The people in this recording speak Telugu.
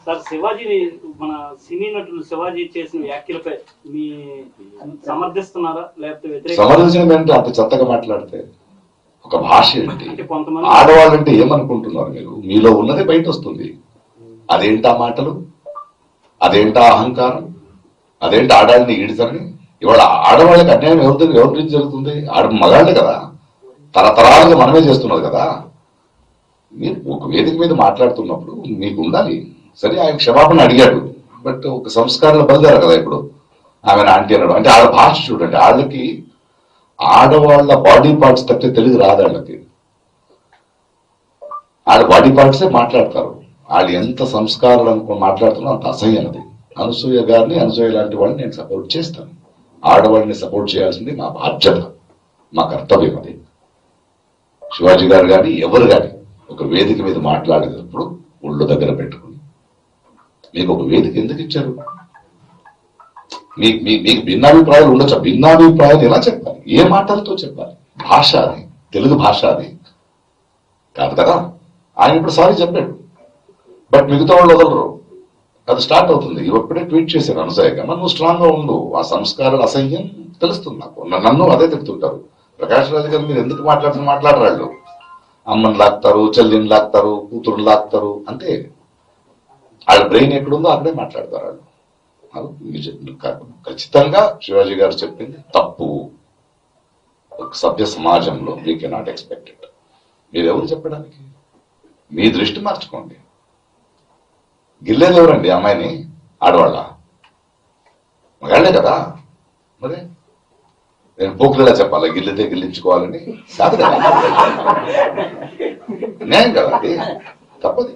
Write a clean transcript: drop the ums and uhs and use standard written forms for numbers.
సార్ శివాజీ మన సినీ నటులు శివాజీ చేసిన వ్యాఖ్యలపై మీ సమర్థిస్తున్నారా లేకపోతే సమర్థించడం ఏంటి? అంత చెత్తగా మాట్లాడితే ఒక భాష ఏంటి? ఆడవాళ్ళంటే ఏమనుకుంటున్నారు మీరు? మీలో ఉన్నది బయట వస్తుంది. అదేంటా మాటలు, అదేంటా అహంకారం, అదేంటి ఆడాళ్ళని ఈడితరని? ఇవాళ ఆడవాళ్ళకి అన్యాయం ఎవరి నుంచి జరుగుతుంది? మగాళ్ళే కదా, తరతరాలుగా మనమే చేస్తున్నారు కదా. మీరు ఒక వేదిక మీద మాట్లాడుతున్నప్పుడు మీకు ఉండాలి. సరే, ఆయన క్షమాపణ అడిగాడు, బట్ ఒక సంస్కారాలు బయలుదేరారు కదా. ఇప్పుడు ఆమెను ఆంటీ అన్నాడు అంటే ఆడ భాష చూడండి. వాళ్ళకి ఆడవాళ్ళ బాడీ పార్ట్స్ తప్పితే తెలుగు రాదు వాళ్ళకి. వాళ్ళ బాడీ పార్ట్సే మాట్లాడతారు. వాళ్ళు ఎంత సంస్కారాలు అనుకో మాట్లాడుతున్నా అంత అసహ్యనది. అనసూయ గారిని, అనసూయ లాంటి వాళ్ళని నేను సపోర్ట్ చేస్తాను. ఆడవాళ్ళని సపోర్ట్ చేయాల్సింది మా బాధ్యత, మా కర్తవ్యం. అది శివాజీ గారు కానీ ఎవరు కానీ ఒక వేదిక మీద మాట్లాడేటప్పుడు ఒళ్ళు దగ్గర పెట్టుకుని, మీకు ఒక వేదిక ఎందుకు ఇచ్చారు? మీకు భిన్నాభిప్రాయాలు ఉండొచ్చు. భిన్నాభిప్రాయాలు ఎలా చెప్పాలి? ఏ మాటలతో చెప్పాలి? భాష అది, తెలుగు భాష అది కాదు కదా. ఆయన ఇప్పుడు సారీ చెప్పాడు, బట్ మిగతా వాళ్ళు వదలరు. అది స్టార్ట్ అవుతుంది. ఇప్పుడే ట్వీట్ చేశారు అనసూయగా, నువ్వు స్ట్రాంగ్ గా ఉండు. ఆ సంస్కారాల అసహ్యం తెలుస్తుంది నాకు. నన్ను అదే తిడుతుంటారు. ప్రకాష్ రాజు గారు మీరు ఎందుకు మాట్లాడరాళ్ళు? అమ్మని లాక్తారు, చెల్లిని లాక్తారు, కూతురు లాక్తారు, అంతే. వాళ్ళ బ్రెయిన్ ఎక్కడుందో అక్కడే మాట్లాడతారు వాళ్ళు. ఖచ్చితంగా శివాజీ గారు చెప్పింది తప్పు. ఒక సభ్య సమాజంలో వీ కెనాట్ ఎక్స్పెక్ట్ ఇట్. మీరెవరు చెప్పడానికి? మీ దృష్టి మార్చుకోండి. గిల్లేది ఎవరండి అమ్మాయిని? ఆడవాళ్ళ? మగాళ్లే కదా. మరి నేను పోకులేలా చెప్పాలా గిల్లితే గిల్లించుకోవాలని? కాదు కదా, న్యాయం కదా, అది తప్పది.